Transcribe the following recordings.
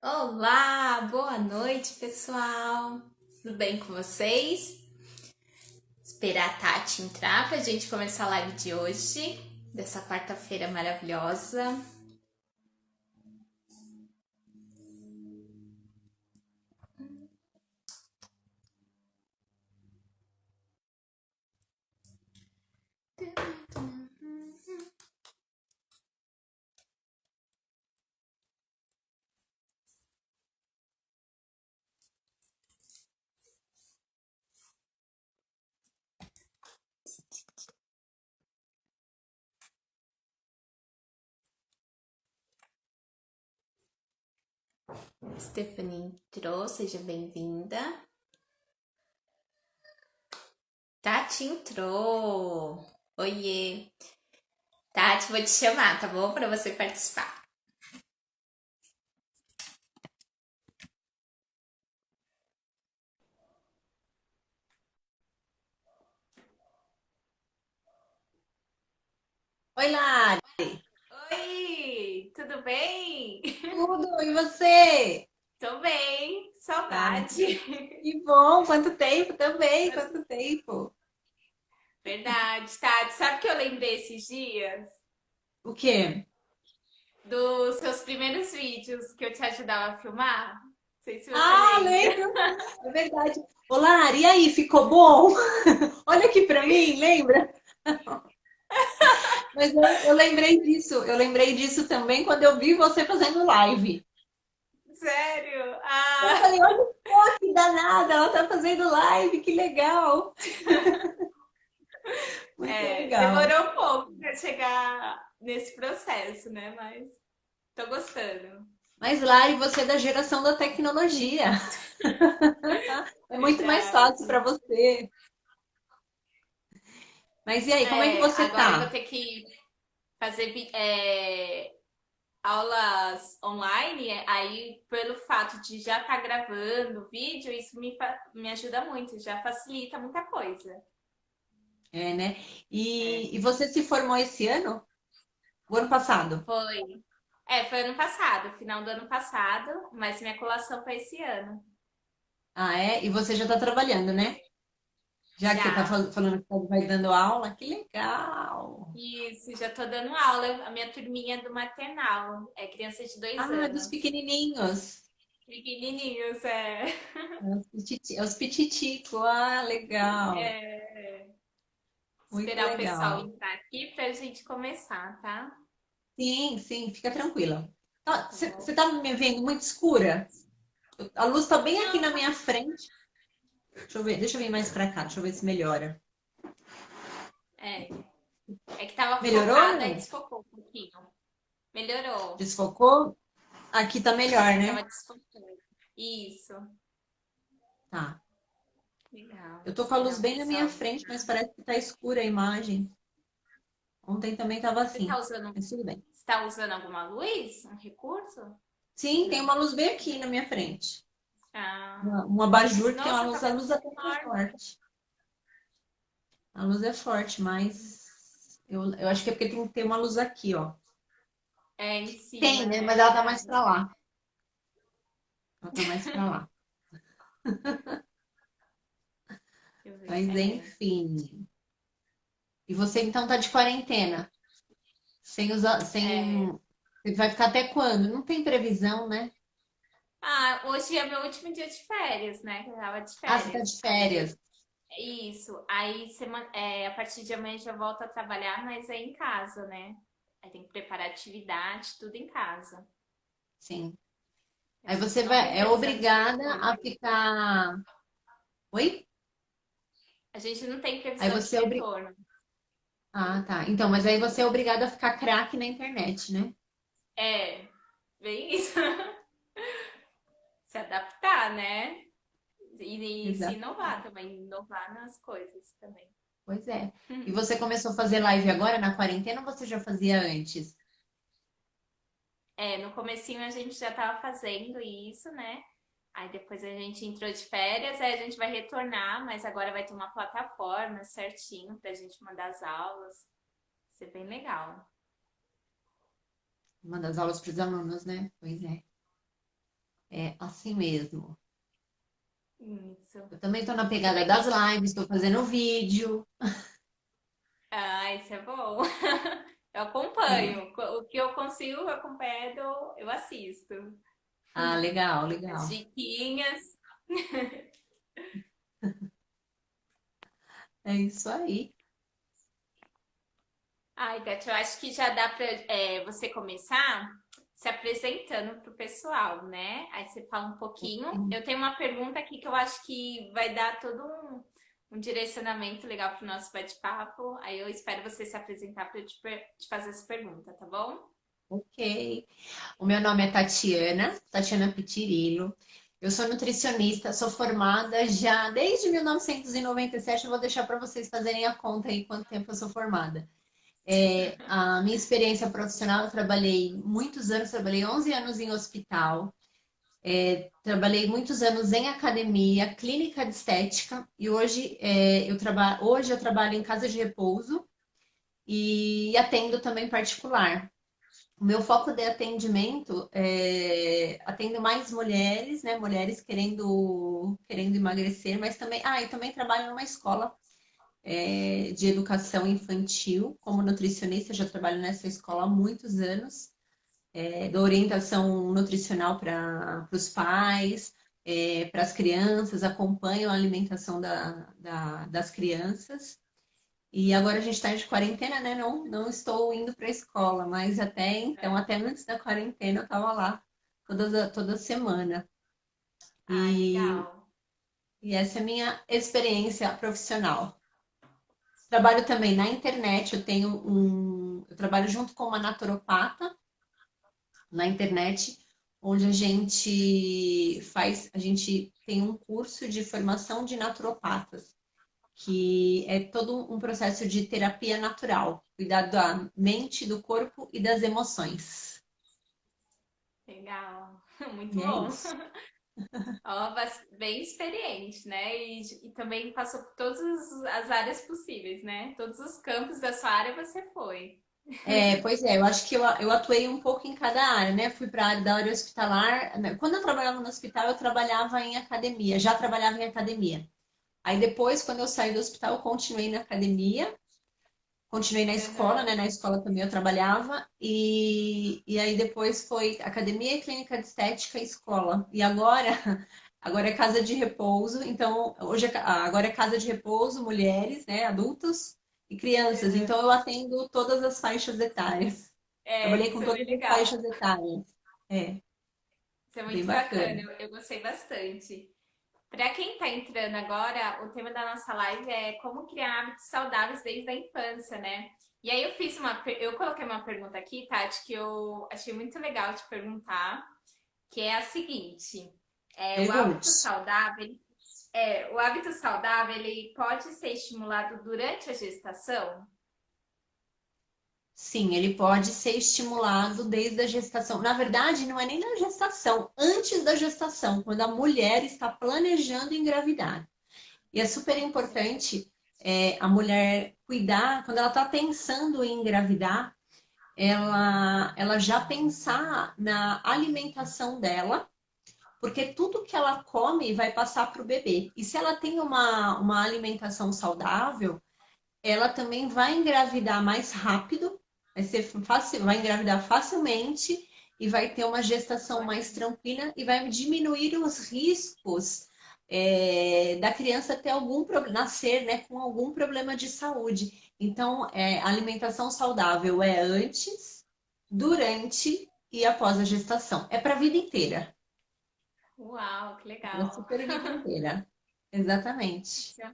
Olá, boa noite, pessoal. Tudo bem com vocês? Esperar a Tati entrar pra gente começar a live de hoje, dessa quarta-feira maravilhosa. Stephanie entrou, seja bem-vinda. Tati entrou. Oiê. Tati, vou te chamar, tá bom? Pra você participar. Oi, Lari, Oi, tudo bem? tudo? E você? Tô bem, Ah, saudade. que bom, quanto tempo também, quanto tempo. Verdade, Tati. Sabe o que eu lembrei esses dias? O quê? Dos seus primeiros vídeos que eu te ajudava a filmar. Não sei se você Ah, lembra. lembro, é verdade. Ô, Lari, e aí, ficou bom? Olha aqui pra mim, lembra? Mas eu lembrei disso também quando eu vi você fazendo live. Sério? Eu Ah, falei, olha só que danada, ela tá fazendo live, que legal. Muito legal. demorou um pouco para chegar nesse processo, né? Mas tô gostando. Mas, Lari, você é da geração da tecnologia. É muito mais fácil para Verdade. você. Mas e aí, como é que você Agora eu vou tá? ter que fazer aulas online, aí pelo fato de já estar gravando o vídeo, isso me ajuda muito, já facilita muita coisa. É, né? É, E você se formou esse ano? O ano passado? foi. Foi ano passado, final do ano passado, mas minha colação foi esse ano. Ah, é? E você já está trabalhando, né? Já que você está Já. falando que vai dando aula, que legal! Isso, já tô dando aula. A minha turminha é do maternal, é criança de dois Ah, dos anos. pequenininhos. Pequenininhos, é. É os pititico. Ah, legal. É. Muito Esperar o pessoal legal. entrar aqui pra gente começar, tá? Sim, sim, fica tranquila. Tá Você bom. está me vendo muito escura? A luz está bem aqui Não, na minha frente. Deixa eu vir mais para cá, deixa eu ver se melhora. é. É que tava Melhorou ou focada e não? desfocou um pouquinho. Melhorou. Desfocou? Aqui tá melhor, né? Tava desfocando. Isso. Tá. Legal. Eu tô com a luz Esperar o bem na minha pessoal frente, mas entrar. parece que tá escura a imagem. Ontem também tava Você tá assim, usando, mas tudo bem. você tá usando alguma luz? Um recurso? Sim, tem Não. uma luz bem aqui na minha frente. Ah, Um abajur que tem uma nossa, luz, tá a luz até que é enorme. forte. A luz é forte, mas eu acho que é porque tem que ter uma luz aqui, ó. É em cima, Tem, né? é Mas ela tá mais pra verdade. lá. Ela tá mais pra lá. Deixa eu ver. Mas enfim. E você então tá de quarentena? Sem usar, É. sem. Você vai ficar até quando? Não tem previsão, né? Ah, hoje é meu último dia de férias, né? Que eu tava de Ah, você tá de férias. Aí, férias. isso. Aí, a partir de amanhã já volto a trabalhar, mas é em casa, né? Aí tem que preparar atividade, tudo em casa. Sim. A Aí gente você não vai, tem é previsão de obrigada retorno. a ficar. Oi? A gente não tem Aí previsão de você é obrigada. retorno. Ah, tá. Então, mas aí você é obrigada a ficar craque na internet, né? É, bem isso. Se adaptar, né? E se Exato. inovar também, inovar nas coisas também. Pois é. E você começou a fazer live agora na quarentena ou você já fazia antes? No comecinho a gente já estava fazendo isso, né? Aí depois a gente entrou de férias, aí a gente vai retornar, mas agora vai ter uma plataforma certinho pra gente mandar as aulas. Vai ser bem legal. Uma das aulas para os alunos, né? Pois é. É assim mesmo. Isso. Eu também estou na Deixa eu ver pegada das aqui. lives, estou fazendo vídeo. Ah, isso é bom. Eu É. acompanho. O que eu consigo, eu acompanho, eu assisto. Ah, legal, As legal. diquinhas. É isso aí. Ai, Beth, eu acho que já dá para você começar se apresentando para o pessoal, né? Aí você fala um pouquinho. Eu tenho uma pergunta aqui que eu acho que vai dar todo um direcionamento legal para o nosso bate-papo. Aí eu espero você se apresentar para eu te fazer essa pergunta, tá bom? Ok. O meu nome é Tatiana, Tatiana Pitirilo. Eu sou nutricionista, sou formada já desde 1997. Eu vou deixar para vocês fazerem a conta aí quanto tempo eu sou formada. A minha experiência profissional, eu trabalhei muitos anos, trabalhei 11 anos em hospital, trabalhei muitos anos em academia, clínica de estética, e hoje eu trabalho em casa de repouso e atendo também particular. O meu foco de atendimento atendo mais mulheres, né? Mulheres querendo emagrecer, mas também, eu também trabalho numa escola de educação infantil como nutricionista, já trabalho nessa escola há muitos anos, dou orientação nutricional para os pais, para as crianças, acompanho a alimentação das crianças. E agora a gente está de quarentena, né? Não estou indo para a escola, mas até então, até antes da quarentena, eu estava lá toda semana. Ai, E, legal. e essa é a minha experiência profissional. Trabalho também na internet, eu trabalho junto com uma naturopata na internet, onde a gente tem um curso de formação de naturopatas, que é todo um processo de terapia natural, cuidar da mente, do corpo e das emoções. Legal. Muito E é bom. isso. Ó, bem experiente, né? E também passou por todas as áreas possíveis, né? Todos os campos da sua área você foi. Pois é, eu acho que eu atuei um pouco em cada área, né? Fui para a área da área hospitalar. Né? Quando eu trabalhava no hospital, eu trabalhava em academia, já trabalhava em academia. Aí depois, quando eu saí do hospital, eu continuei na academia, continuei na escola, né? Aham. Na escola também eu trabalhava, e aí depois foi academia, clínica de estética e escola. E agora, agora é casa de repouso, então agora é casa de repouso, mulheres, né? Adultos e crianças. Aham. Então eu atendo todas as faixas etárias. Trabalhei Isso com é bem todas as legal. faixas etárias. É, Isso é bem muito bacana. bacana. Eu gostei bastante. Para quem está entrando agora, o tema da nossa live é como criar hábitos saudáveis desde a infância, né? E aí eu coloquei uma pergunta aqui, Tati, que eu achei muito legal te perguntar, que é a seguinte: o hábito Pergunte. saudável, o hábito saudável, ele pode ser estimulado durante a gestação? Sim, ele pode ser estimulado desde a gestação. Na verdade, não é nem na gestação, antes da gestação, quando a mulher está planejando engravidar. E é super importante a mulher cuidar, quando ela está pensando em engravidar, ela já pensar na alimentação dela, porque tudo que ela come vai passar para o bebê. E se ela tem uma alimentação saudável, ela também vai engravidar mais rápido, vai engravidar facilmente e vai ter uma gestação mais Ótimo. tranquila e vai diminuir os riscos da criança ter algum problema, nascer, né, com algum problema de saúde. Então, a alimentação saudável é antes, durante e após a gestação. É para a vida inteira. Uau, que É para a legal. super vida inteira. Exatamente. Isso é,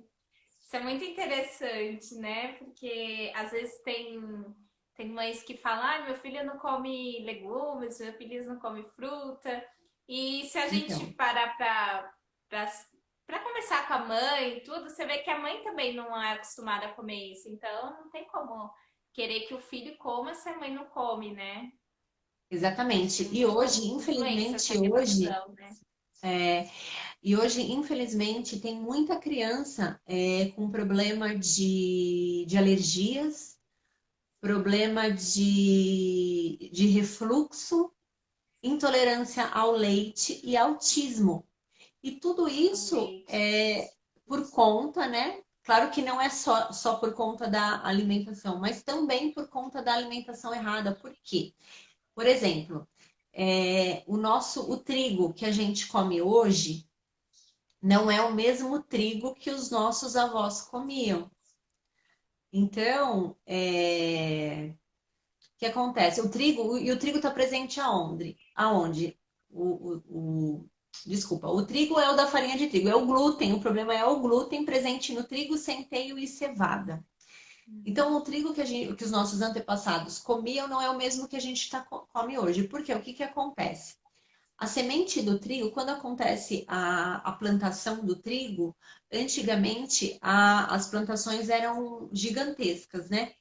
isso é muito interessante, né? Porque às vezes tem mães que falam, ah, meu filho não come legumes, meu filho não come fruta. E se a gente Então. parar para conversar com a mãe e tudo, você vê que a mãe também não é acostumada a comer isso. Então não tem como querer que o filho coma se a mãe não come, né? Acho que Exatamente. tem E muita hoje, influência essa infelizmente, relação, né? é, infelizmente, tem muita criança com problema de alergias, problema de refluxo, intolerância ao leite e autismo. E tudo O isso leite. é por conta, né? Claro que não é só por conta da alimentação, mas também por conta da alimentação errada. Por quê? Por exemplo, o trigo que a gente come hoje não é o mesmo trigo que os nossos avós comiam. Então, o que acontece? O trigo está presente aonde? Aonde? Desculpa, o trigo é o da farinha de trigo, é o glúten. O problema é o glúten presente no trigo, centeio e cevada. Então, o trigo que os nossos antepassados comiam não é o mesmo que a gente come hoje. Por quê? O que acontece? A semente do trigo, quando acontece a plantação do trigo, antigamente as plantações eram gigantescas, né?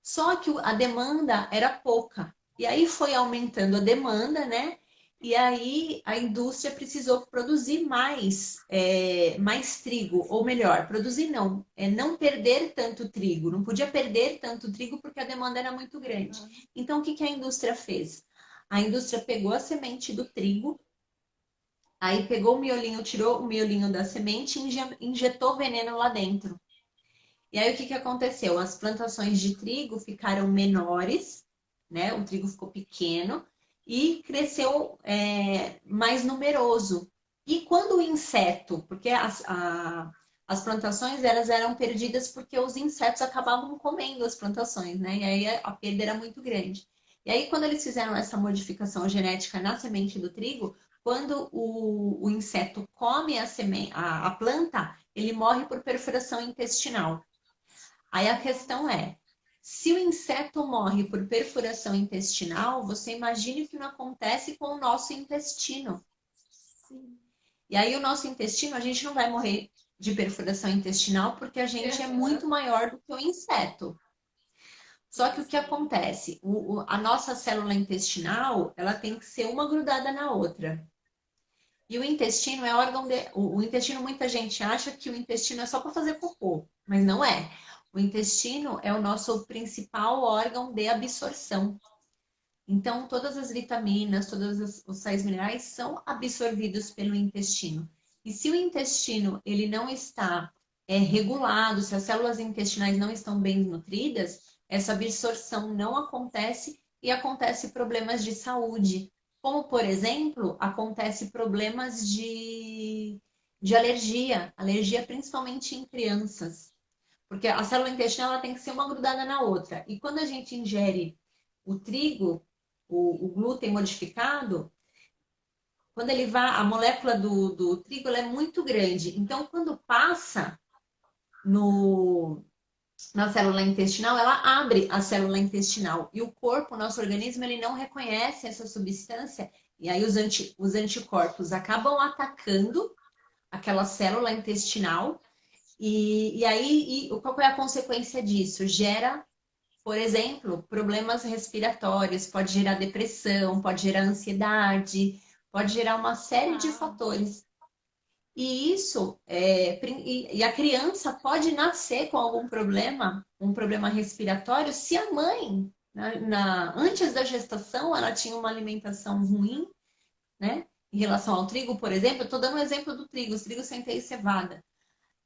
Só que a demanda era pouca. E aí foi aumentando a demanda, né? E aí a indústria precisou produzir mais trigo, ou melhor, produzir não, não perder tanto trigo. Não podia perder tanto trigo porque a demanda era muito grande. Então, o que a indústria fez? A indústria pegou a semente do trigo, aí pegou o miolinho, tirou o miolinho da semente e injetou veneno lá dentro. E aí o que aconteceu? As plantações de trigo ficaram menores, né? O trigo ficou pequeno e cresceu mais numeroso. E quando o inseto, porque as plantações elas eram perdidas porque os insetos acabavam comendo as plantações, né? E aí a perda era muito grande. E aí, quando eles fizeram essa modificação genética na semente do trigo, quando o inseto come a planta, ele morre por perfuração intestinal. Aí a questão é, se o inseto morre por perfuração intestinal, você imagine o que não acontece com o nosso intestino. Sim. E aí o nosso intestino, a gente não vai morrer de perfuração intestinal porque a gente é Aham. muito maior do que o inseto. Só que o que Sim. acontece? A nossa célula intestinal, ela tem que ser uma grudada na outra. E o intestino é órgão de. O intestino, muita gente acha que o intestino é só para fazer cocô, mas não é. O intestino é o nosso principal órgão de absorção. Então, todas as vitaminas, os sais minerais são absorvidos pelo intestino. E se o intestino ele não está regulado, se as células intestinais não estão bem nutridas, essa absorção não acontece e acontece problemas de saúde. Como, por exemplo, acontece problemas de alergia principalmente em crianças. Porque a célula intestinal ela tem que ser uma grudada na outra. E quando a gente ingere o trigo, o glúten modificado, quando ele vai, a molécula do trigo ela é muito grande. Então, quando passa no, na célula intestinal, ela abre a célula intestinal. E o corpo, o nosso organismo, ele não reconhece essa substância. E aí os anticorpos acabam atacando aquela célula intestinal. Qual é a consequência disso? Gera, por exemplo, problemas respiratórios, pode gerar depressão, pode gerar ansiedade, pode gerar uma série de Uau. fatores. E e a criança pode nascer com algum problema, um problema respiratório, se a mãe, antes da gestação, ela tinha uma alimentação ruim, né? Em relação ao trigo, por exemplo, eu estou dando um exemplo do trigo, os trigos centeio e cevada.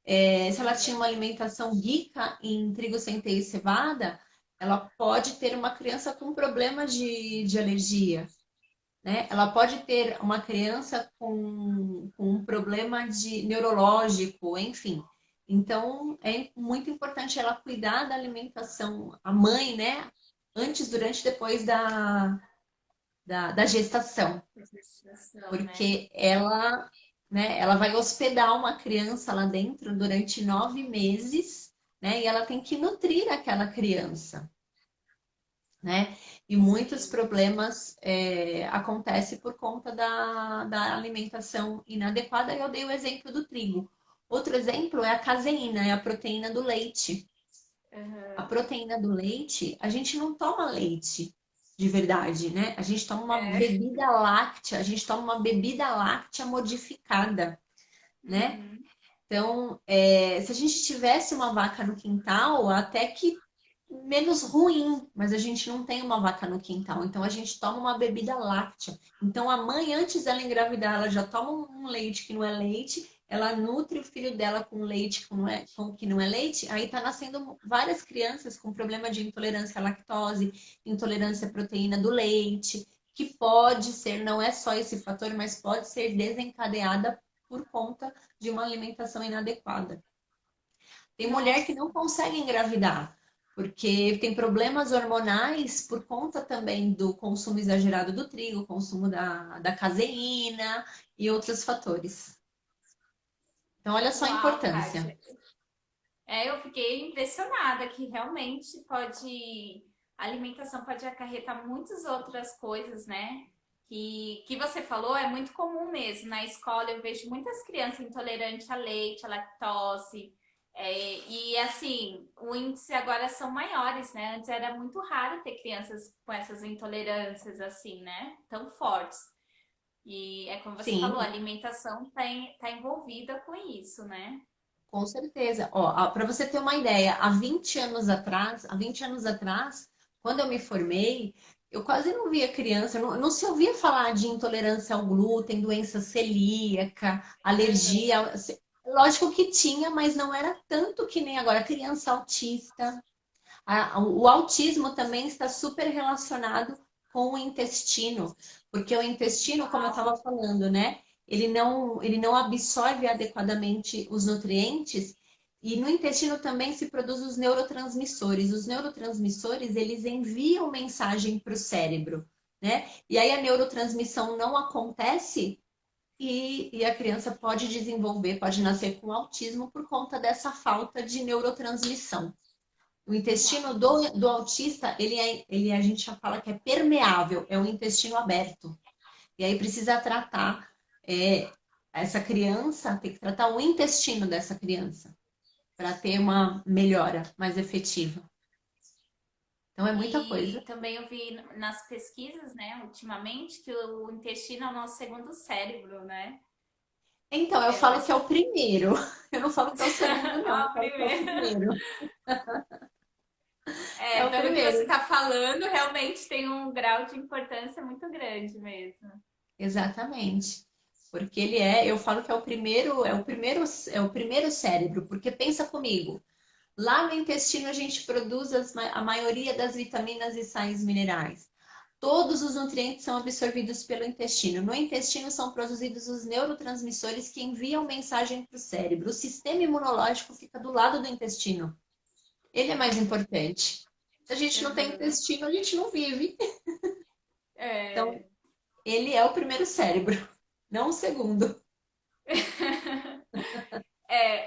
Se ela tinha uma Aham. alimentação rica em trigo, centeio e cevada, ela pode ter uma criança com problema de alergia, né? Ela pode ter uma criança com um problema de neurológico, enfim. Então, é muito importante ela cuidar da alimentação, a mãe, né? Antes, durante e depois da gestação, Sensação, né? porque né, ela vai hospedar uma criança lá dentro durante 9 meses, né? E ela tem que nutrir aquela criança, né? E muitos Sim. problemas acontecem por conta da alimentação inadequada. E eu dei o exemplo do trigo. Outro exemplo é a caseína, é a proteína do leite. A Aham. proteína do leite, a gente não toma leite de verdade, né? A gente toma uma É. bebida láctea, a gente toma uma bebida láctea modificada, né? Uhum. Então, se a gente tivesse uma vaca no quintal, até que menos ruim, mas a gente não tem uma vaca no quintal, então a gente toma uma bebida láctea. Então a mãe, antes dela engravidar, ela já toma um leite que não é leite, ela nutre o filho dela com leite que não é leite, aí tá nascendo várias crianças com problema de intolerância à lactose, intolerância à proteína do leite, que pode ser, não é só esse fator, mas pode ser desencadeada por conta de uma alimentação inadequada. Tem mulher que Nossa. não consegue engravidar, porque tem problemas hormonais por conta também do consumo exagerado do trigo, consumo da caseína e outros fatores. Então, olha só a Uau, importância. Kátia. Eu fiquei impressionada que realmente a alimentação pode acarretar muitas outras coisas, né? Que você falou é muito comum mesmo. Na escola eu vejo muitas crianças intolerantes a leite, a lactose. E assim, o índice agora são maiores, né? Antes era muito raro ter crianças com essas intolerâncias assim, né? Tão fortes. E é como você falou, a Sim, alimentação tá envolvida com isso, né? com certeza. Ó, para você ter uma ideia, há 20 anos atrás, quando eu me formei, eu quase não via criança, não se ouvia falar de intolerância ao glúten, doença celíaca, Uhum. alergia. Lógico que tinha, mas não era tanto que nem agora. Criança autista. O autismo também está super relacionado com o intestino, porque o intestino, como eu estava falando, né? Ele não absorve adequadamente os nutrientes e no intestino também se produzem os neurotransmissores. Os neurotransmissores, eles enviam mensagem para o cérebro, né? E aí a neurotransmissão não acontece e a criança pode desenvolver, pode nascer com autismo por conta dessa falta de neurotransmissão. O intestino Uau. do autista, a gente já fala que é permeável, é um intestino aberto. E aí precisa tratar é, essa criança, tem que tratar o intestino dessa criança para ter uma melhora mais efetiva. Então é muita coisa. E também eu vi nas pesquisas, né, ultimamente, que o intestino é o nosso segundo cérebro, né? Então, eu Eu falo que é acho. o primeiro. Eu não falo que é o segundo, não. Eu Ó, falo que é o primeiro. primeiro. É o Pelo que você primeiro. está falando, realmente tem um grau de importância muito grande mesmo. Exatamente. Porque eu falo que é o primeiro cérebro, porque pensa comigo, lá no intestino a gente produz a maioria das vitaminas e sais minerais. Todos os nutrientes são absorvidos pelo intestino. No intestino são produzidos os neurotransmissores que enviam mensagem para o cérebro. O sistema imunológico fica do lado do intestino. Ele é mais importante. Se a gente não tem Uhum. intestino, a gente não vive. Então, É. ele é o primeiro cérebro, não o segundo.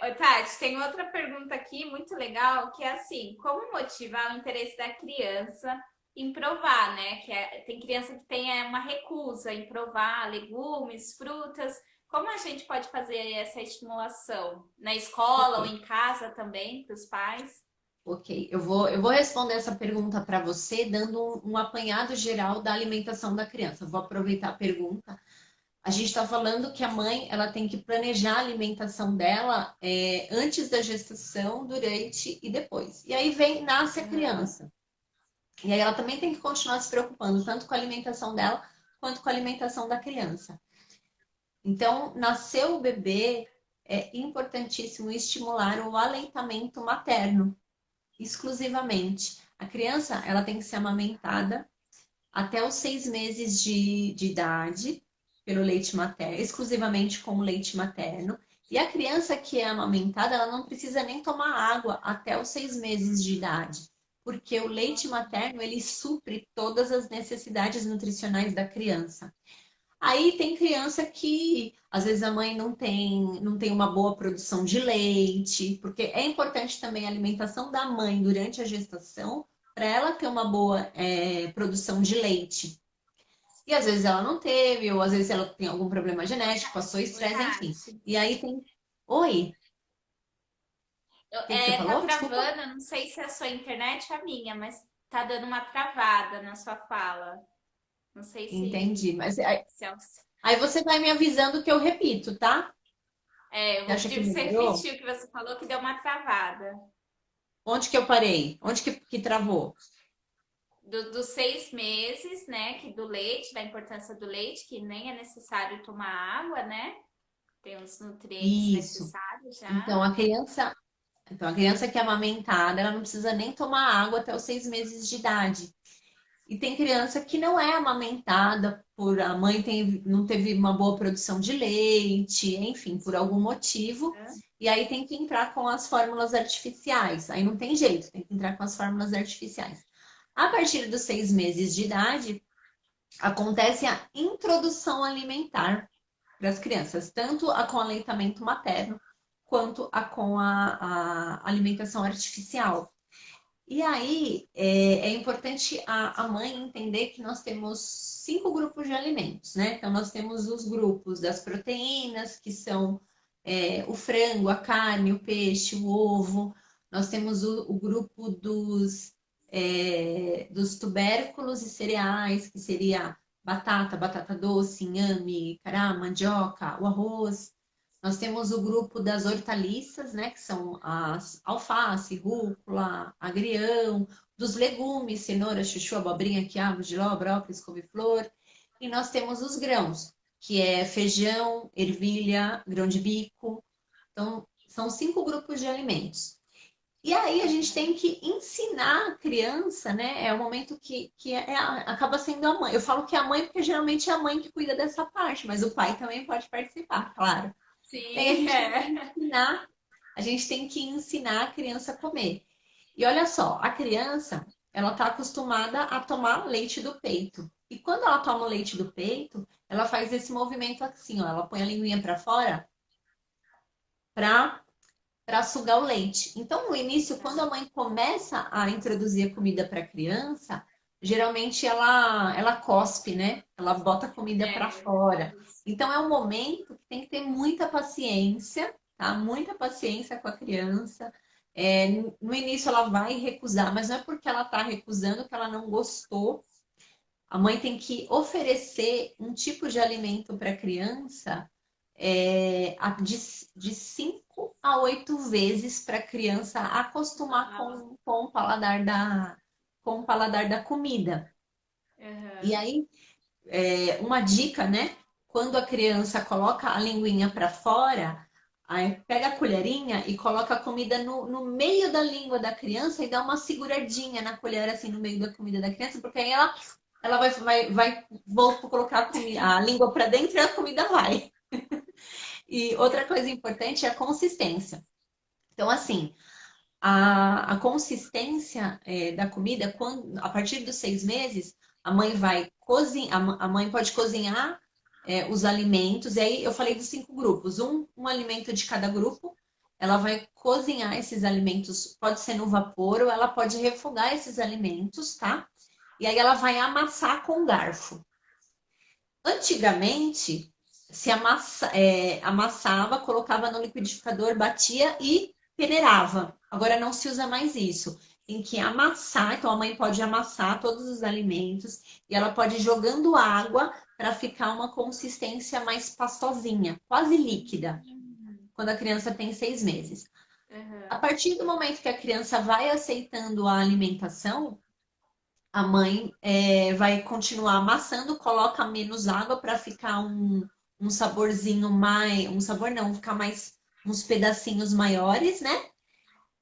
Ô, Tati, tem outra pergunta aqui muito legal, que é assim, como motivar o interesse da criança em provar, né? Tem criança que tem uma recusa em provar legumes, frutas. Como a gente pode fazer essa estimulação? Na escola ou Ok. em casa também, para os pais? Ok, eu vou responder essa pergunta para você dando um apanhado geral da alimentação da criança. Vou aproveitar a pergunta. A gente está falando que a mãe ela tem que planejar a alimentação dela antes da gestação, durante e depois. E aí nasce a Uhum. criança. E aí ela também tem que continuar se preocupando tanto com a alimentação dela quanto com a alimentação da criança. Então, nasceu o bebê, é importantíssimo estimular o aleitamento materno exclusivamente. A criança, ela tem que ser amamentada até os 6 meses de idade pelo leite materno, exclusivamente com o leite materno. E a criança que é amamentada, ela não precisa nem tomar água até os 6 meses de idade, porque o leite materno ele supre todas as necessidades nutricionais da criança. Aí tem criança que às vezes a mãe não tem uma boa produção de leite, porque é importante também a alimentação da mãe durante a gestação para ela ter uma boa produção de leite. E às vezes ela não teve, ou às vezes ela tem algum problema genético, passou Ô, estresse, enfim. Tati, E aí tem. Oi, o que que você tá falou? Desculpa. travando, não sei se é a sua internet ou a minha, mas tá dando uma travada na sua fala. Não sei Entendi. Mas aí se é o aí você vai me avisando que eu repito, tá? Eu Você vou acha pedir que pra você melhorou? repetir o que você falou, que deu uma travada. Onde que eu parei? Onde que travou? Dos 6 meses, né? Que do leite, da importância do leite, que nem é necessário tomar água, né? Tem os nutrientes Isso. necessários já. Então, a criança que é amamentada, ela não precisa nem tomar água até os 6 meses de idade. E tem criança que não é amamentada por a mãe não teve uma boa produção de leite, enfim, por algum motivo. E aí tem que entrar com as fórmulas artificiais. Aí não tem jeito, tem que entrar com as fórmulas artificiais. A partir dos 6 meses de idade, acontece a introdução alimentar para as crianças, tanto a com aleitamento materno quanto a com a alimentação artificial. E aí é importante a mãe entender que nós temos 5 grupos de alimentos, né? Então nós temos os grupos das proteínas, que são o frango, a carne, o peixe, o ovo. Nós temos o grupo dos tubérculos e cereais, que seria batata, batata doce, inhame, cará, mandioca, o arroz. Nós temos o grupo das hortaliças, né, que são as alface, rúcula, agrião, dos legumes, cenoura, chuchu, abobrinha, quiabo, jiló, brócolis, couve-flor. E nós temos os grãos, que é feijão, ervilha, grão de bico. Então, são 5 grupos de alimentos. E aí a gente tem que ensinar a criança, né? É o momento acaba sendo a mãe. Eu falo que é a mãe porque geralmente é a mãe que cuida dessa parte, mas o pai também pode participar, claro. E aí a Sim, gente tem que ensinar, a gente tem que ensinar a criança a comer. E olha só, a criança, ela está acostumada a tomar leite do peito. E quando ela toma o leite do peito, ela faz esse movimento assim, ó, ela põe a linguinha para fora para sugar o leite. Então, no início, quando a mãe começa a introduzir a comida para a criança, geralmente ela cospe, né? Ela bota a comida para fora. isso. Então, é um momento que tem que ter muita paciência, tá? Muita paciência com a criança. No início, ela vai recusar, mas não é porque ela está recusando que ela não gostou. A mãe tem que oferecer um tipo de alimento para a criança de 5 a 8 vezes para a criança acostumar Ah, com o paladar da comida. E aham. aí, uma dica, né? Quando a criança coloca a linguinha para fora, aí pega a colherinha e coloca a comida no meio da língua da criança e dá uma seguradinha na colher, assim, no meio da comida da criança, porque aí ela vai colocar a língua para dentro e a comida vai. E outra coisa importante é a consistência. Então, assim, a consistência da comida, a partir dos 6 meses, a mãe vai cozinhar, a mãe pode cozinhar os alimentos, e aí eu falei dos 5 grupos, um alimento de cada grupo, ela vai cozinhar esses alimentos, pode ser no vapor, ou ela pode refogar esses alimentos, tá? E aí ela vai amassar com garfo. Antigamente, amassava, colocava no liquidificador, batia e peneirava. Agora não se usa mais isso. Tem que amassar, então a mãe pode amassar todos os alimentos e ela pode ir jogando água para ficar uma consistência mais pastosinha, quase líquida, quando a criança tem 6 meses. A Aham. partir do momento que a criança vai aceitando a alimentação, a mãe vai continuar amassando, coloca menos água para ficar um saborzinho mais. Um sabor não, ficar mais uns pedacinhos maiores, né?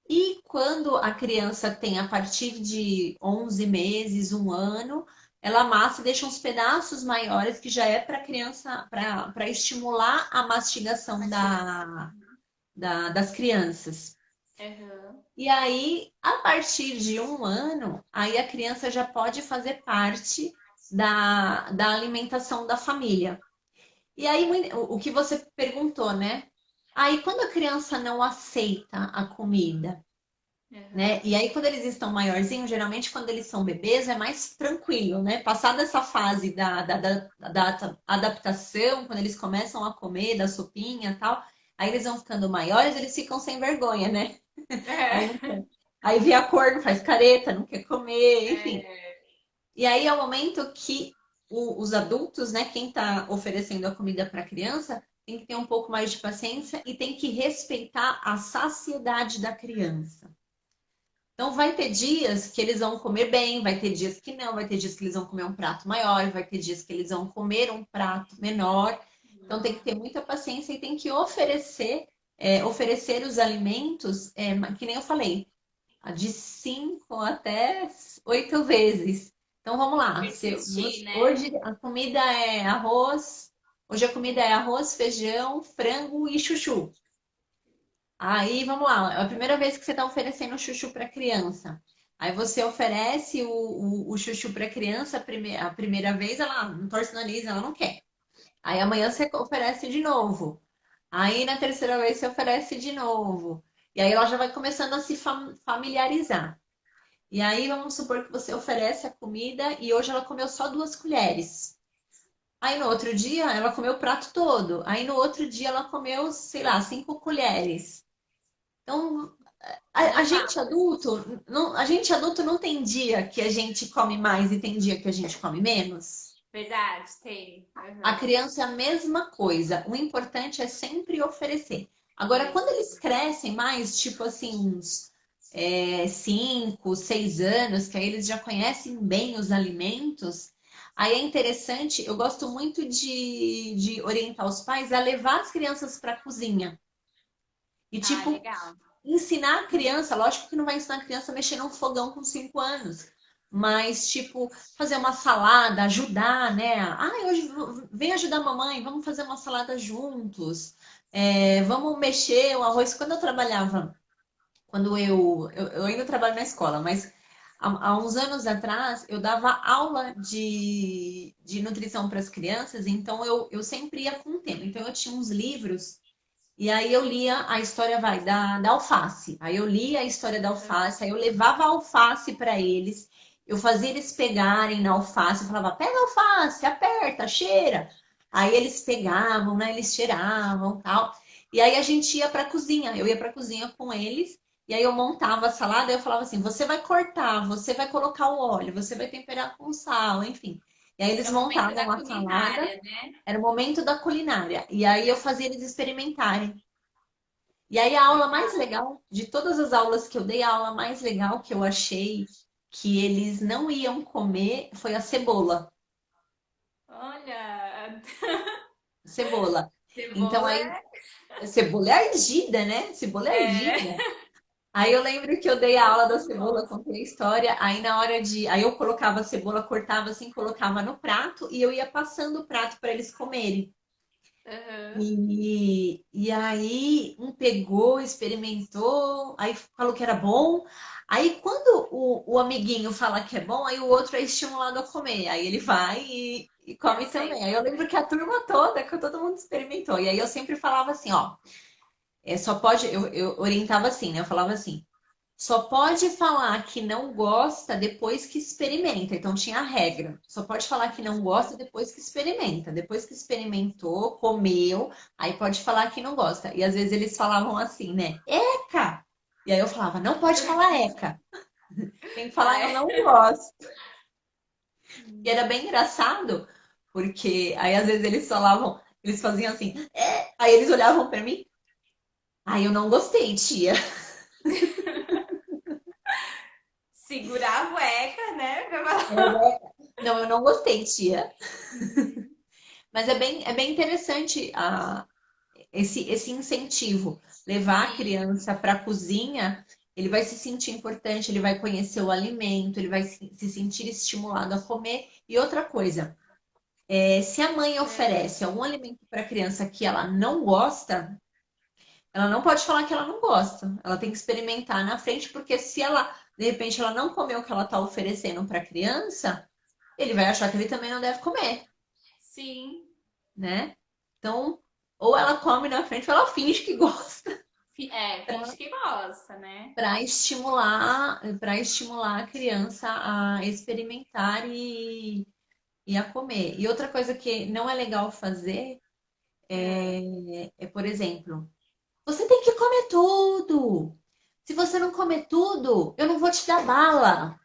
E quando a criança tem a partir de 11 meses, 1 ano, ela amassa e deixa uns pedaços maiores, que já é para a criança, para estimular a mastigação Mastigação. das crianças. Aham. E aí, a partir de 1 ano, aí a criança já pode fazer parte da alimentação da família. E aí, o que você perguntou, né? Aí, quando a criança não aceita a comida, né? Aham. E aí, quando eles estão maiorzinhos, geralmente quando eles são bebês, é mais tranquilo, né? Passada essa fase da adaptação, quando eles começam a comer, da sopinha e tal, aí eles vão ficando maiores, eles ficam sem vergonha, né? Aí não É. quer. Aí vê a cor, não faz careta, não quer comer, enfim. É. E aí é o momento que os adultos, né, quem está oferecendo a comida para a criança, tem que ter um pouco mais de paciência e tem que respeitar a saciedade da criança. Então, vai ter dias que eles vão comer bem, vai ter dias que não, vai ter dias que eles vão comer um prato maior, vai ter dias que eles vão comer um prato menor. Então, tem que ter muita paciência e tem que oferecer os alimentos, que nem eu falei, de 5 até 8 vezes. Então, vamos lá. Persistir, né? Hoje a comida é arroz, hoje a comida é arroz, feijão, frango e chuchu. Aí, vamos lá, é a primeira vez que você está oferecendo chuchu para criança. Aí você oferece o chuchu para criança a primeira vez, ela não torce o nariz, ela não quer. Aí amanhã você oferece de novo. Aí na terceira vez você oferece de novo. E aí ela já vai começando a se familiarizar. E aí vamos supor que você oferece a comida e hoje ela comeu só 2 colheres. Aí no outro dia ela comeu o prato todo. Aí no outro dia ela comeu, sei lá, 5 colheres. Então, a gente Normal, assim. adulto não tem dia que a gente come mais e tem dia que a gente come menos. Verdade, tem. A Aham. criança é a mesma coisa. O importante é sempre oferecer. Agora, quando Isso. eles crescem mais, tipo assim, uns 5, 6 anos, que aí eles já conhecem bem os alimentos, aí é interessante, eu gosto muito de orientar os pais a levar as crianças para a cozinha. E, Ah, tipo, legal. ensinar a criança, lógico que não vai ensinar a criança a mexer num fogão com 5 anos, mas tipo, fazer uma salada, ajudar, né? Ah, hoje vem ajudar a mamãe, vamos fazer uma salada juntos. Vamos mexer o arroz. Quando eu ainda trabalho na escola, mas há uns anos atrás eu dava aula de nutrição para as crianças, então eu sempre ia com o tema. Então eu tinha uns livros e aí eu lia a história, da alface. Aí eu lia a história da alface, aí eu levava a alface para eles, eu fazia eles pegarem na alface, eu falava, pega a alface, aperta, cheira. Aí eles pegavam, né? Eles cheiravam, tal. E aí a gente ia para a cozinha, eu ia para a cozinha com eles, e aí eu montava a salada, e eu falava assim, você vai cortar, você vai colocar o óleo, você vai temperar com sal, enfim. E aí eles Era o momento montavam da a salada, culinária, né? era o momento da culinária. E aí eu fazia eles experimentarem. E aí a aula mais Legal. legal, de todas as aulas que eu dei, a aula mais legal que eu achei que eles não iam comer foi a cebola. Olha, Cebola. Então cebola aí, a cebola é ardida, né? Cebola é é. ardida. Aí eu lembro que eu dei a aula da Não cebola, gosto. contei a história, aí na hora de. Aí eu colocava a cebola, cortava assim, colocava no prato e eu ia passando o prato para eles comerem. Aham. E aí um pegou, experimentou, aí falou que era bom. Aí quando o amiguinho fala que é bom, aí o outro é estimulado a comer. Aí ele vai e E come também. Aí aceita, eu lembro né? que a turma toda, que todo mundo experimentou. E aí eu sempre falava assim, ó, só pode, eu orientava assim, né? Eu falava assim, só pode falar que não gosta depois que experimenta. Então tinha a regra. Só pode falar que não gosta depois que experimenta. Depois que experimentou, comeu, aí pode falar que não gosta. E às vezes eles falavam assim, né? Eca! E aí eu falava, não pode falar eca. Tem que falar Ah, eu é. não gosto. E era bem engraçado, porque aí às vezes eles falavam, eles faziam assim, aí eles olhavam pra mim, aí eu não gostei, tia. Segurava o ECA, né? Pra Eu, falar. não, eu não gostei, tia. Mas é bem interessante esse incentivo. Levar a Sim, criança para a cozinha, ele vai se sentir importante, ele vai conhecer o alimento, ele vai se sentir estimulado a comer. E outra coisa, se a mãe é, oferece algum alimento para a criança que ela não gosta, ela não pode falar que ela não gosta. Ela tem que experimentar na frente, porque se ela, de repente, ela não comer o que ela está oferecendo para a criança, ele vai achar que ele também não deve comer, sim. né? Então, ou ela come na frente, ou ela finge que gosta É, finge que gosta, né? para estimular a criança a experimentar e a comer. E outra coisa que não é legal fazer É. por exemplo, você tem que comer tudo. Se você não comer tudo, eu não vou te dar bala.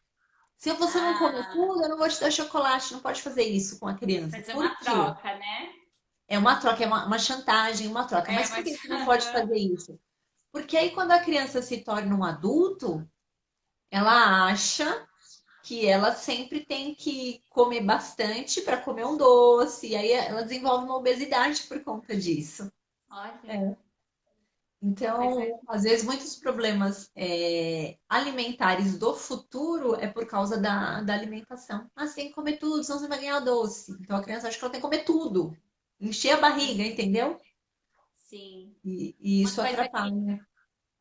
Se você não comer Ah, tudo, eu não vou te dar chocolate. Não pode fazer isso com a criança. fazer Por uma quê? troca, né? É uma troca, é uma chantagem, uma troca. É, Mas por mas. que você não pode fazer isso? Porque aí, quando a criança se torna um adulto, ela acha que ela sempre tem que comer bastante para comer um doce, e aí ela desenvolve uma obesidade por conta disso. Olha, É. mas é Então, às vezes, muitos problemas alimentares do futuro é por causa da alimentação. Ah, você tem que comer tudo, senão você vai ganhar doce. Então, a criança acha que ela tem que comer tudo, encher a barriga, entendeu? sim. E Uma isso coisa atrapalha.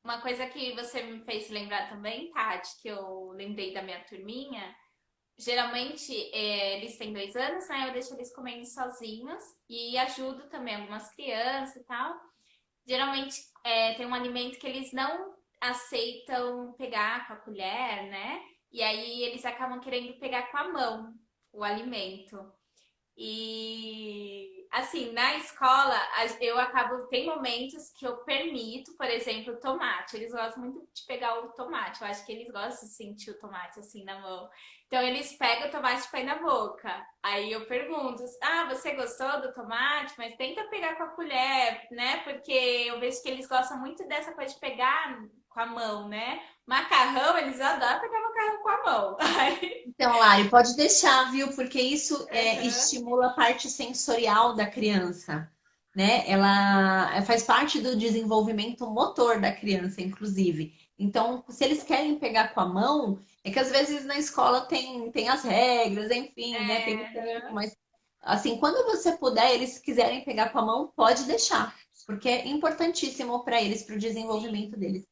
Uma coisa que você me fez lembrar também, Tati, que eu lembrei da minha turminha, geralmente eles têm 2 anos, né? Eu deixo eles comendo sozinhos e ajudo também algumas crianças e tal. Geralmente tem um alimento que eles não aceitam pegar com a colher, né? E aí eles acabam querendo pegar com a mão o alimento. E assim, na escola, eu acabo, tem momentos que eu permito, por exemplo, o tomate. Eles gostam muito de pegar o tomate. Eu acho que eles gostam de sentir o tomate assim na mão. Então eles pegam o tomate e põem na boca. Aí eu pergunto: "Ah, você gostou do tomate? Mas tenta pegar com a colher, né? Porque eu vejo que eles gostam muito dessa coisa de pegar com a mão, né? Macarrão, eles adoram pegar macarrão com a mão. Aí, Então, Lari, pode deixar, viu? Porque isso uhum, estimula a parte sensorial da criança, né? Ela faz parte do desenvolvimento motor da criança, inclusive. Então, se eles querem pegar com a mão, é que às vezes na escola tem as regras, enfim, né? Tem o tempo, uhum, mas assim, quando você puder, eles quiserem pegar com a mão, pode deixar, porque é importantíssimo para eles, para o desenvolvimento sim. deles.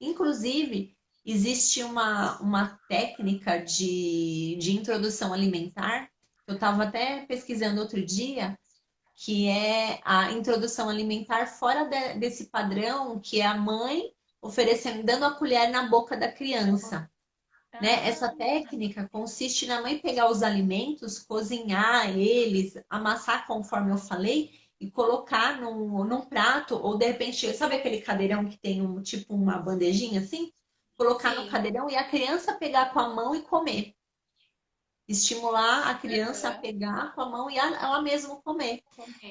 Inclusive, existe uma técnica de introdução alimentar, eu estava até pesquisando outro dia, que é a introdução alimentar fora desse padrão, que é a mãe oferecendo, dando a colher na boca da criança. Né? Essa Ah, técnica consiste na mãe pegar os alimentos, cozinhar eles, amassar conforme eu falei, e colocar num prato, ou de repente, sabe aquele cadeirão que tem tipo uma bandejinha assim? Colocar no sim. cadeirão e a criança pegar com a mão e comer. Estimular a criança a Aham. pegar com a mão e ela mesma comer.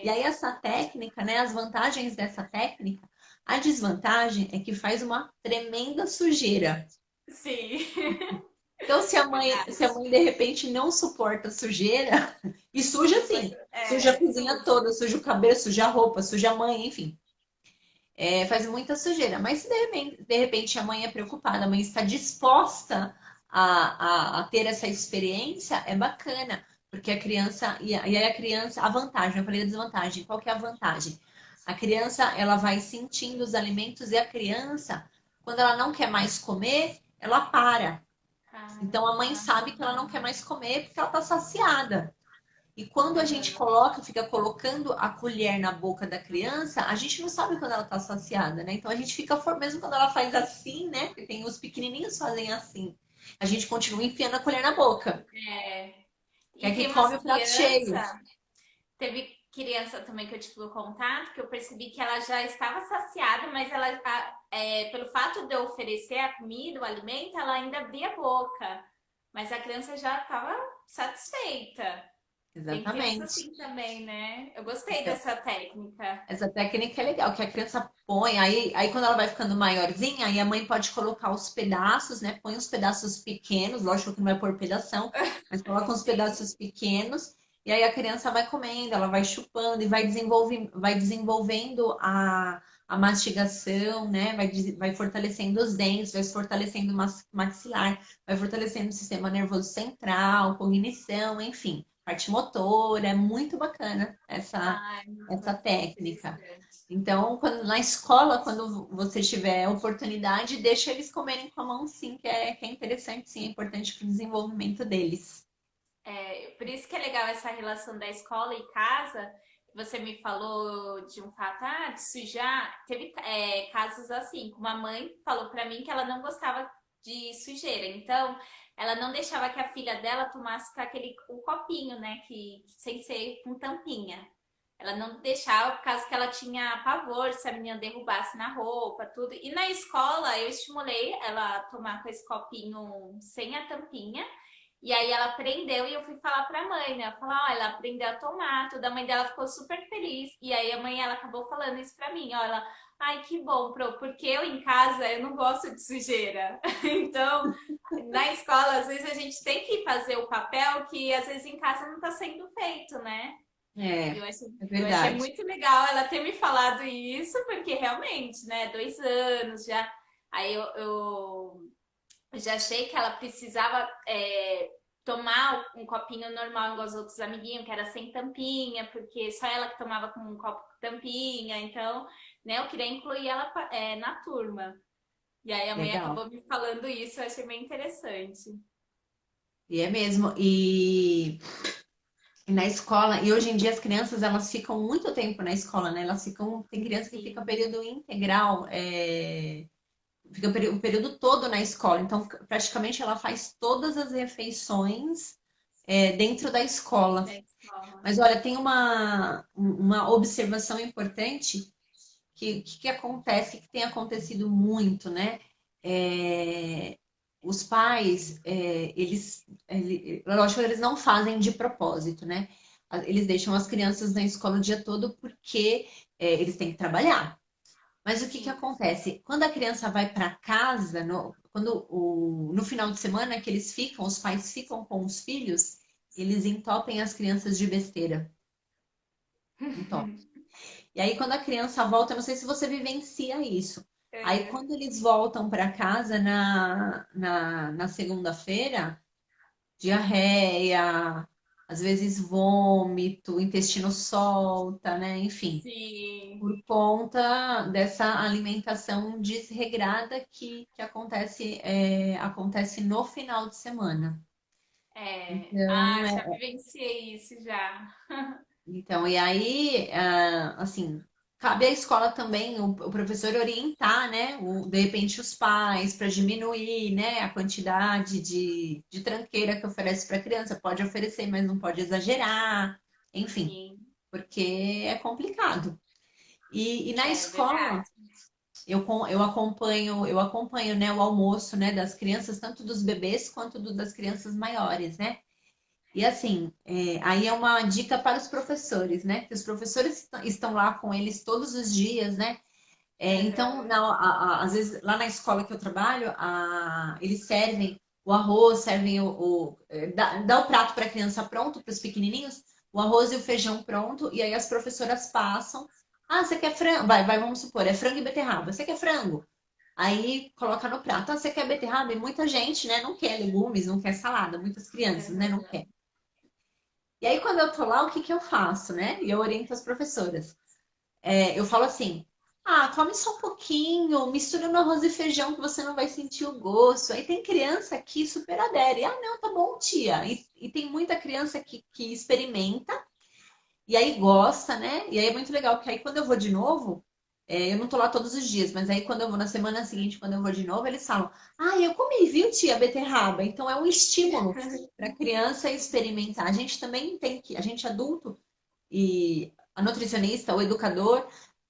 E Comer. aí, essa técnica, né? As vantagens dessa técnica, a desvantagem é que faz uma tremenda sujeira. Sim. Então, se a Verdade. mãe de repente não suporta sujeira, e suja Não assim, pode... suja a cozinha suja. toda, suja o cabelo, suja a roupa, suja a mãe, enfim, faz muita sujeira. Mas se de repente a mãe é preocupada, a mãe está disposta a ter essa experiência, é bacana, porque a criança, e aí a criança, a vantagem, eu falei da desvantagem, qual que é a vantagem? A criança, ela vai sentindo os alimentos e a criança, quando ela não quer mais comer, ela para. Cara. Então a mãe sabe que ela não quer mais comer porque ela está saciada. E quando a gente Aham. coloca, fica colocando a colher na boca da criança, a gente não sabe quando ela está saciada, né? Então a gente fica, mesmo quando ela faz assim, né? Porque tem os pequenininhos fazem assim. A gente continua enfiando a colher na boca, É. que é E que tem come umas o prato cheio. crianças, teve criança também que eu tive o contato, que eu percebi que ela já estava saciada, mas ela, pelo fato de eu oferecer a comida, o alimento, ela ainda abria a boca. Mas a criança já estava satisfeita. Tem criança Exatamente. assim também, né? Eu gostei Então, dessa técnica. essa técnica é legal, que a criança põe, aí quando ela vai ficando maiorzinha, aí a mãe pode colocar os pedaços, né? Põe os pedaços pequenos, lógico que não vai por pedação, mas coloca uns Sim, pedaços pequenos, e aí a criança vai comendo, ela vai chupando e vai desenvolvendo a mastigação, né? Vai fortalecendo os dentes, vai fortalecendo o maxilar, vai fortalecendo o sistema nervoso central, cognição, enfim, parte motora, é muito bacana ai, muito essa técnica. interessante. Então, na escola, quando você tiver oportunidade, deixa eles comerem com a mão, sim, que é interessante, sim, é importante para o desenvolvimento deles. Por isso que é legal essa relação da escola e casa. Você me falou de um fato, de sujar. Teve casos assim, uma mãe falou pra mim que ela não gostava de sujeira, então ela não deixava que a filha dela tomasse com aquele o copinho, né, que sem ser com tampinha. Ela não deixava por causa que ela tinha pavor se a menina derrubasse na roupa, tudo. E na escola eu estimulei ela a tomar com esse copinho sem a tampinha. E aí ela aprendeu e eu fui falar pra mãe, né? Eu falei, ó, ela aprendeu a tomar, tudo. A mãe dela ficou super feliz. E aí a mãe ela acabou falando isso pra mim, ó, ela, Ai, que bom, Pro, porque eu em casa eu não gosto de sujeira. Então, na escola, às vezes a gente tem que fazer o papel que às vezes em casa não está sendo feito, né? É, é Eu achei verdade. muito legal ela ter me falado isso, porque realmente, né, 2 anos já. Aí eu já achei que ela precisava tomar um copinho normal igual os outros amiguinhos, que era sem tampinha, porque só ela que tomava com um copo com tampinha. Então, né, eu queria incluir ela na turma. E aí a mãe Legal. acabou me falando isso, eu achei bem interessante. E é mesmo. E na escola, e hoje em dia as crianças elas ficam muito tempo na escola, né? Elas ficam, tem criança que fica Sim, período integral, fica o período todo na escola. Então, praticamente ela faz todas as refeições dentro da escola. da escola. Mas olha, tem uma observação importante que acontece, que tem acontecido muito, né? É, os pais, lógico que eles não fazem de propósito, né? Eles deixam as crianças na escola o dia todo porque eles têm que trabalhar. Mas o que que Sim. acontece? Quando a criança vai para casa, no final de semana que eles ficam, os pais ficam com os filhos, eles entopem as crianças de besteira. Entopem. E aí, quando a criança volta, eu não sei se você vivencia isso. Aí, É, quando eles voltam para casa na segunda-feira, diarreia, às vezes vômito, o intestino solta, né? Enfim, sim. por conta dessa alimentação desregrada que acontece no final de semana. Então, Já vivenciei isso já. e aí, assim, cabe à escola também, o professor orientar, né, de repente os pais, para diminuir, né, a quantidade de tranqueira que oferece para a criança. Pode oferecer, mas não pode exagerar, enfim, Sim, porque é complicado. E na é verdade. escola, eu acompanho, né, o almoço, né, das crianças, tanto dos bebês quanto das crianças maiores, né? E assim, aí é uma dica para os professores, né? Que os professores estão lá com eles todos os dias, né? Então, Aham. às vezes, lá na escola que eu trabalho, eles servem o arroz, servem dá o prato para a criança pronto, para os pequenininhos, o arroz e o feijão pronto, e aí as professoras passam. Ah, você quer frango? Vamos supor, é frango e beterraba. Você quer frango? Aí coloca no prato. Ah, você quer beterraba? E muita gente, né, não quer legumes, não quer salada. Muitas crianças, né, não Aham. quer. E aí, quando eu tô lá, o que que eu faço, né? E eu oriento as professoras. Eu falo assim: ah, come só um pouquinho, mistura no arroz e feijão que você não vai sentir o gosto. Aí tem criança que super adere. Ah, não, tá bom, tia. E tem muita criança que experimenta e aí gosta, né? E aí é muito legal, porque aí quando eu vou de novo, eu não tô lá todos os dias, mas aí quando eu vou na semana seguinte, quando eu vou de novo, eles falam: ah, eu comi, viu, tia, beterraba? Então é um estímulo para a criança experimentar. A gente também tem que, a gente adulto e a nutricionista, o educador,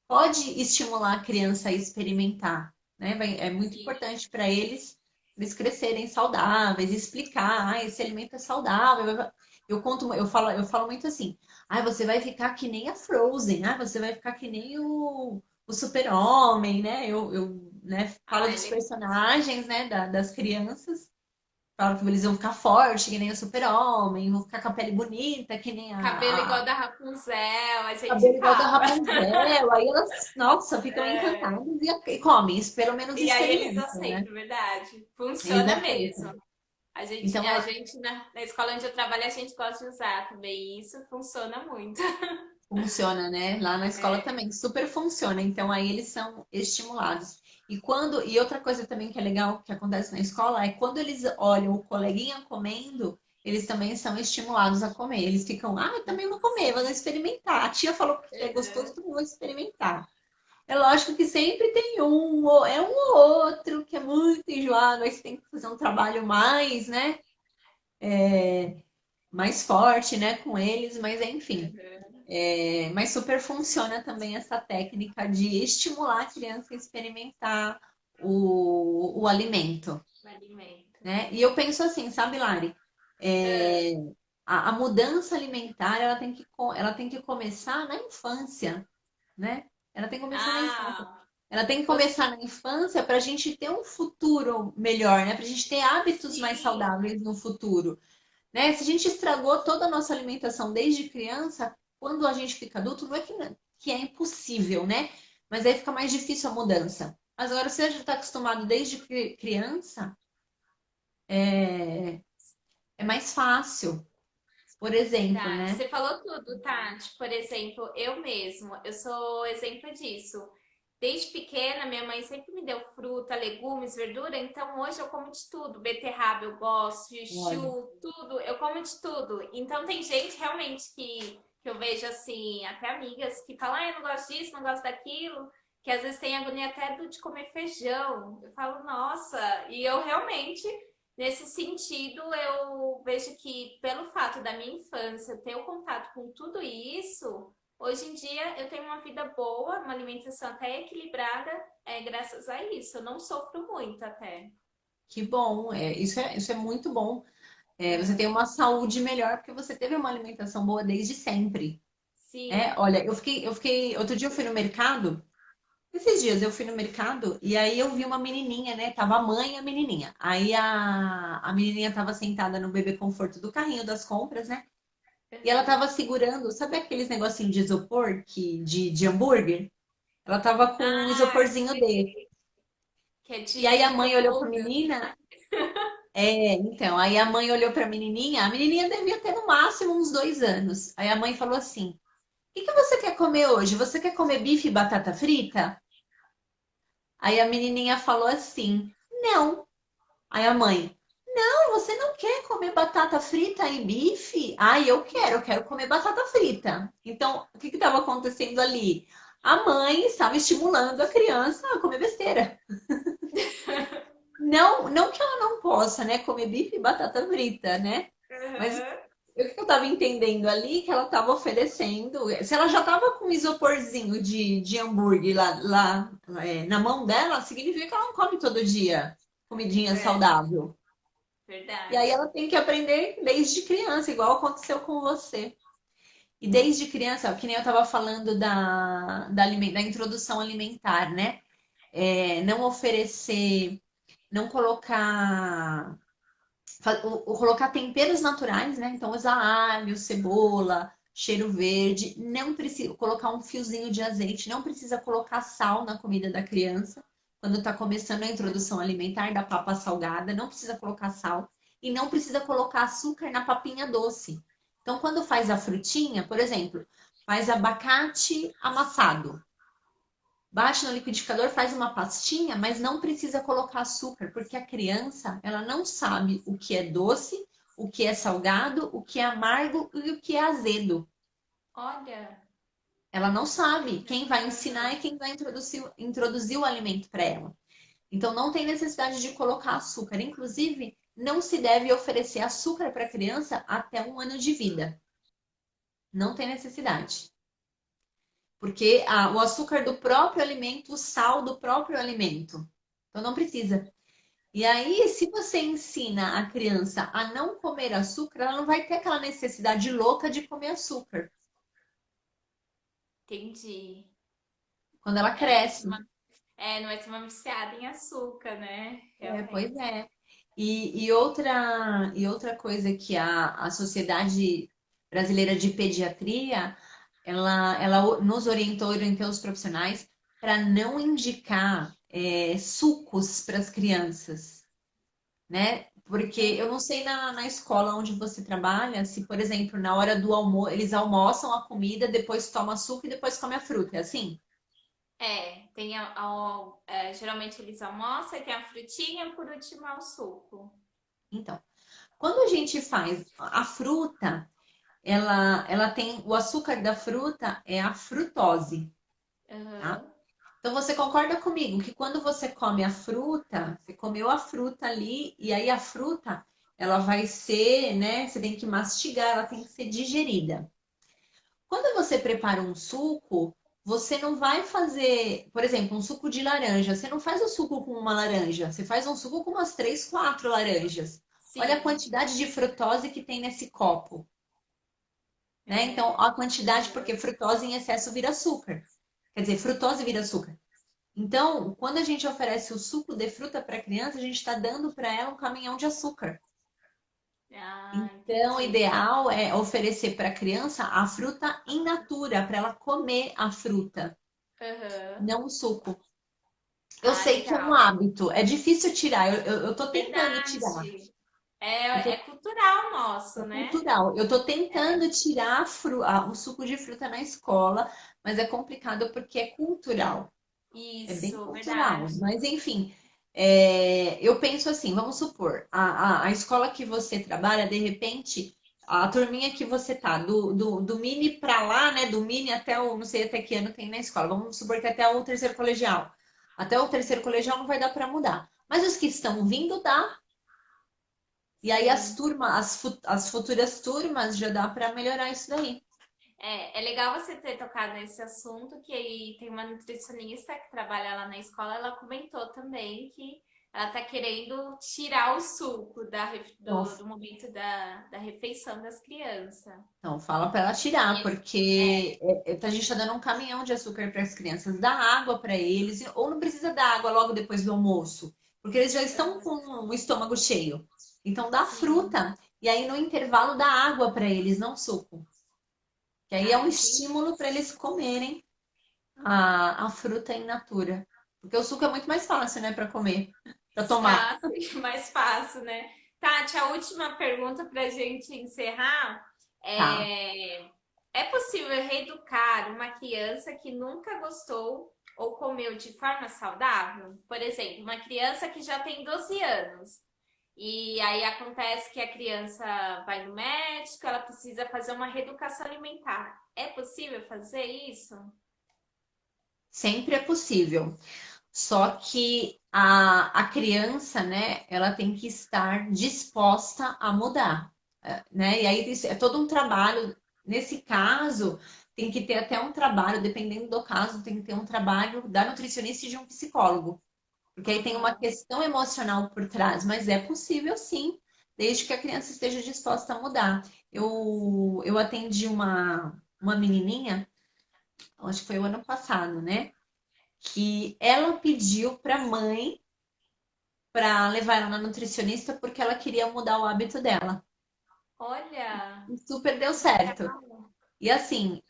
pode estimular a criança a experimentar, né? É muito Sim. importante para eles crescerem saudáveis, explicar, esse alimento é saudável. Eu falo muito assim, você vai ficar que nem a Frozen, você vai ficar que nem o Super-Homem, né? Né, falo dos Ele personagens, né, das crianças. Falo que eles vão ficar fortes, que nem o Super-Homem, vão ficar com a pele bonita, que nem cabelo igual da Rapunzel, a gente cabelo igual da fala. Rapunzel. Aí elas, nossa, ficam É. encantadas e comem. Isso pelo menos E aí eles experimentam, né? aceitam, verdade. Eles Funciona aceitam. mesmo. A gente, Então, a gente na escola onde eu trabalho, a gente gosta de usar também. E isso funciona muito. funciona, né? Lá na escola É, também, super funciona. Então, aí eles são estimulados. E outra coisa também que é legal que acontece na escola é quando eles olham o coleguinha comendo, eles também são estimulados a comer. Eles ficam, eu também vou comer, vou experimentar. A tia falou que é gostoso, é, então eu vou experimentar. É lógico que sempre tem um ou outro que é muito enjoado, aí você tem que fazer um trabalho mais, né? Mais forte, né, com eles, mas enfim. Mas super funciona também essa técnica de estimular a criança a experimentar o alimento, o alimento. né? E eu penso assim, sabe, Lari? É. É, a mudança alimentar, ela tem que começar na infância, né? Ela tem que começar na Ah, infância. Ela tem que Você, começar na infância para a gente ter um futuro melhor, né? Para a gente ter hábitos mais sim. saudáveis no futuro, né? Se a gente estragou toda a nossa alimentação desde criança, quando a gente fica adulto, não é que é impossível, né? Mas aí fica mais difícil a mudança. Mas agora, se você já está acostumado desde criança, é, é mais fácil. Por exemplo, Verdade. né? Você falou tudo, Tati. Por exemplo, eu mesmo, eu sou exemplo disso. Desde pequena, minha mãe sempre me deu fruta, legumes, verdura, então hoje eu como de tudo. Beterraba eu gosto, Olha, chuchu, tudo, eu como de tudo. Então tem gente realmente que eu vejo assim, até amigas que falam, ah, eu não gosto disso, não gosto daquilo, que às vezes tem agonia até de comer feijão. Eu falo, nossa, e eu realmente nesse sentido, eu vejo que, pelo fato da minha infância ter o contato com tudo isso, hoje em dia eu tenho uma vida boa, uma alimentação até equilibrada, graças a isso. Eu não sofro muito até. que bom. Isso é muito bom. Você tem Uhum. uma saúde melhor porque você teve uma alimentação boa desde sempre. Sim. Olha, outro dia eu fui no mercado, esses dias eu fui no mercado e aí eu vi uma menininha, né? Tava a mãe e a menininha. Aí a menininha tava sentada no bebê conforto do carrinho das compras, né? E ela Uhum. tava segurando, sabe aqueles negocinhos de isopor de hambúrguer? Ela tava com um Ah, isoporzinho desse. sei. Que é E aí de a mãe olhou pra micro-ondas. menina. Então, aí a mãe olhou pra menininha. A menininha devia ter no máximo uns 2 anos. Aí a mãe falou assim: O que você quer comer hoje? Você quer comer bife e batata frita? Aí a menininha falou assim: Não. Aí a mãe: Não, você não quer comer batata frita e bife? Ai, eu quero comer batata frita. Então, o que estava acontecendo ali? A mãe estava estimulando a criança a comer besteira. Não, não que ela não possa, né, comer bife e batata frita, né? Mas Uhum. o que eu estava entendendo ali que ela estava oferecendo, se ela já estava com um isoporzinho de hambúrguer lá, na mão dela, significa que ela não come todo dia comidinha É, saudável. E aí verdade. ela tem que aprender desde criança, igual aconteceu com você. E desde criança, que nem eu estava falando da introdução alimentar, né? Não oferecer, não colocar colocar temperos naturais, né? Então, usar alho, cebola, cheiro verde, não precisa colocar um fiozinho de azeite, não precisa colocar sal na comida da criança. Quando está começando a introdução alimentar da papa salgada, não precisa colocar sal e não precisa colocar açúcar na papinha doce. Então, quando faz a frutinha, por exemplo, faz abacate amassado. Bate no liquidificador, faz uma pastinha, mas não precisa colocar açúcar, porque a criança, ela não sabe o que é doce, o que é salgado, o que é amargo e o que é azedo. Olha. Ela não sabe. Quem vai ensinar é Uhum. quem vai introduzir o alimento para ela. Então não tem necessidade de colocar açúcar. Inclusive, não se deve oferecer açúcar para a criança até 1 ano de vida. Não tem necessidade. Porque o açúcar do próprio alimento, o sal do próprio alimento. Então não precisa. E aí, se você ensina a criança a não comer açúcar, ela não vai ter aquela necessidade louca de comer açúcar Entendi. quando ela É, não vai ser cresce. não vai ser uma viciada em açúcar, né? Pois Realmente. é. E outra coisa que a Sociedade Brasileira de Pediatria, ela nos orientou os profissionais para não indicar sucos para as crianças, né? Porque eu não sei na escola onde você trabalha, se, por exemplo, na hora do almoço, eles almoçam a comida, depois toma suco e depois come a fruta, é assim? Tem geralmente eles almoçam e tem a frutinha, por último é o suco. Então, quando a gente faz a fruta, ela tem o açúcar da fruta é a frutose, tá? Aham. Então você concorda comigo que quando você come a fruta, você comeu a fruta ali e aí a fruta ela vai ser, né? Você tem que mastigar, ela tem que ser digerida. Quando você prepara um suco, você não vai fazer, por exemplo, um suco de laranja. Você não faz o suco com uma laranja, você faz um suco com umas 3, 4 laranjas. Olha a Sim. quantidade de frutose que tem nesse copo, né? Então, É. a quantidade, porque Aham. frutose em excesso vira açúcar. Quer dizer, frutose vira açúcar. Então, quando a gente oferece o suco de fruta para a criança, a gente está dando para ela um caminhão de açúcar. Ah, Então, o entendi. ideal é oferecer para a criança a fruta in natura, para ela comer a fruta, Aham. não o suco. Eu Ah, sei que é um legal. hábito, é difícil tirar, eu tô tentando tirar. Verdade. Eu É, tô, é cultural é nosso, né? cultural. Eu tô tentando É. tirar o suco de fruta na escola, mas é complicado porque é cultural. É bem Isso, cultural. verdade. Mas, enfim, eu penso assim, vamos supor, a escola que você trabalha, de repente, a turminha que você tá, do mini pra lá, né? Do mini até o, não sei até que ano tem na escola. Vamos supor que até o terceiro colegial. Até o terceiro colegial não vai dar para mudar. Mas os que estão vindo dá. E aí as Sim. turmas, as futuras turmas já dá para melhorar isso daí. É legal você ter tocado nesse assunto, que aí tem uma nutricionista que trabalha lá na escola, ela comentou também que ela tá querendo tirar o suco Então, do momento da refeição das crianças. Então, fala para ela tirar, E porque a gente está dando um caminhão de açúcar para as crianças, dá água para eles, ou não precisa dar água logo depois do almoço, porque eles já estão com o estômago cheio. Então, dá sim. fruta, e aí no intervalo dá água para eles, não suco. Que aí é Ah, um entendi. estímulo para eles comerem a fruta in natura. Porque o suco é muito mais fácil, né, para comer, para tomar. Ah, sim, mais fácil, né? Tati, a última pergunta para a gente encerrar Tá. é: é possível reeducar uma criança que nunca gostou ou comeu de forma saudável? Por exemplo, uma criança que já tem 12 anos e aí acontece que a criança vai no médico, ela precisa fazer uma reeducação alimentar. É possível fazer isso? Sempre é possível. Só que a criança, né, ela tem que estar disposta a mudar, né? E aí é todo um trabalho. Nesse caso, tem que ter até um trabalho, dependendo do caso, tem que ter um trabalho da nutricionista e de um psicólogo, porque aí tem uma Aham. questão emocional por trás, mas é possível sim, desde que a criança esteja disposta a mudar. Eu atendi uma menininha, acho que foi o ano passado, né? Que ela pediu para a mãe para levar ela na nutricionista porque ela queria mudar o hábito dela. Olha, E super deu que certo. legal. E assim,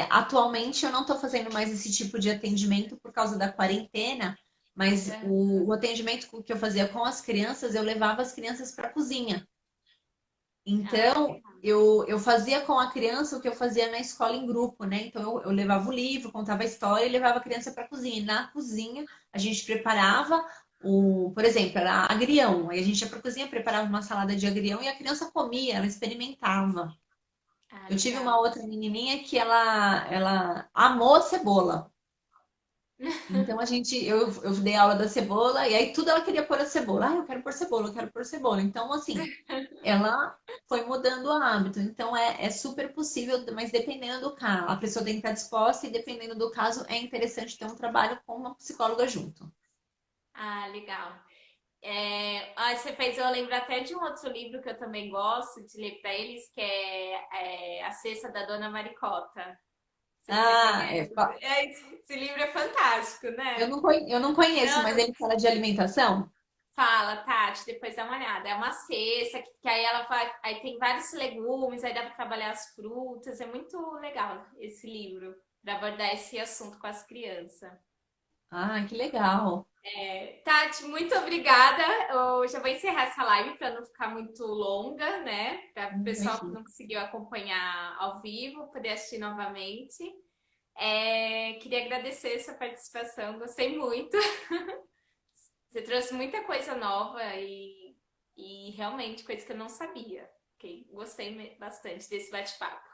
atualmente eu não estou fazendo mais esse tipo de atendimento por causa da quarentena, mas o atendimento que eu fazia com as crianças, eu levava as crianças para a cozinha. Ah, Então, eu fazia com a criança o que eu fazia na escola em grupo, né? Então, eu levava o livro, contava a história e levava a criança para a cozinha. E na cozinha, a gente preparava por exemplo, era agrião. Aí a gente ia para a cozinha, preparava uma salada de agrião e a criança comia, ela experimentava. ah, Eu tive uma legal. outra menininha que ela amou cebola. Então eu dei aula da cebola e aí tudo ela queria pôr a cebola. Ah, eu quero pôr cebola, eu quero pôr cebola. Então, assim, ela foi mudando o hábito. Então é super possível, mas dependendo do caso, a pessoa tem que estar disposta e dependendo do caso, é interessante ter um trabalho com uma psicóloga junto. Ah, legal. Você fez eu lembro até de um outro livro que eu também gosto de ler para eles, que é A Cesta da Dona Maricota. Não sei se você Ah, conhece. Esse livro é fantástico, né? eu não conheço, mas Não, ele fala de alimentação. fala, Tati, depois dá uma olhada. É uma cesta que aí ela vai, aí tem vários legumes, aí dá para trabalhar as frutas. É muito legal esse livro para abordar esse assunto com as crianças. Ah, que legal. Tati, muito obrigada. Eu já vou encerrar essa live para não ficar muito longa, né? Para o pessoal que Imagina. não conseguiu acompanhar ao vivo poder assistir novamente. Queria agradecer essa participação, gostei muito. Você trouxe muita coisa nova e realmente coisa que eu não sabia. Gostei bastante desse bate-papo.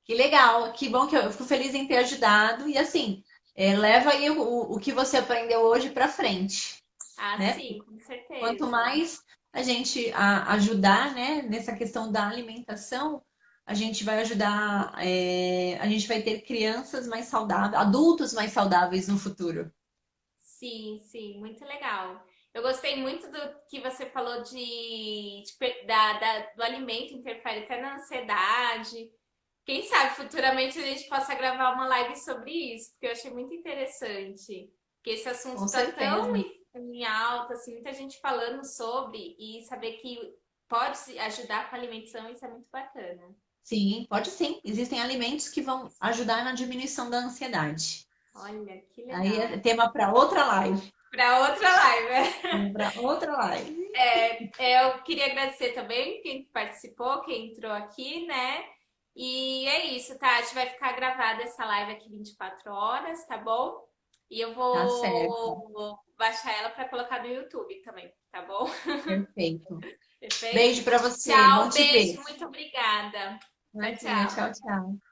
Que legal. Que bom que eu fico feliz em ter ajudado. E assim, leva aí o que você aprendeu hoje para frente, Ah, né? sim, com Quanto certeza. mais a gente ajudar, né, nessa questão da alimentação, a gente vai ajudar, a gente vai ter crianças mais saudáveis, adultos mais saudáveis no futuro. Sim, sim, muito legal. Eu gostei muito do que você falou do alimento interfere até na ansiedade. Quem sabe futuramente a gente possa gravar uma live sobre isso, porque eu achei muito interessante. Porque esse assunto Com está tão certeza. em alta, assim, muita gente falando sobre, e saber que pode ajudar com a alimentação, isso é muito bacana. Sim, pode sim. Existem alimentos que vão ajudar na diminuição da ansiedade. Olha, que Aí é legal. tema para outra live. Para outra live. Para outra live. Eu queria agradecer também quem participou, quem entrou aqui, né? E é isso, tá? A gente vai ficar gravada essa live aqui 24 horas, tá bom? E eu Tá certo. vou baixar ela para colocar no YouTube também, tá bom? Perfeito. Perfeito? Beijo para você. Bom Tchau, te ver. beijo, muito obrigada. Tchau, Imagina, tchau, tchau. tchau.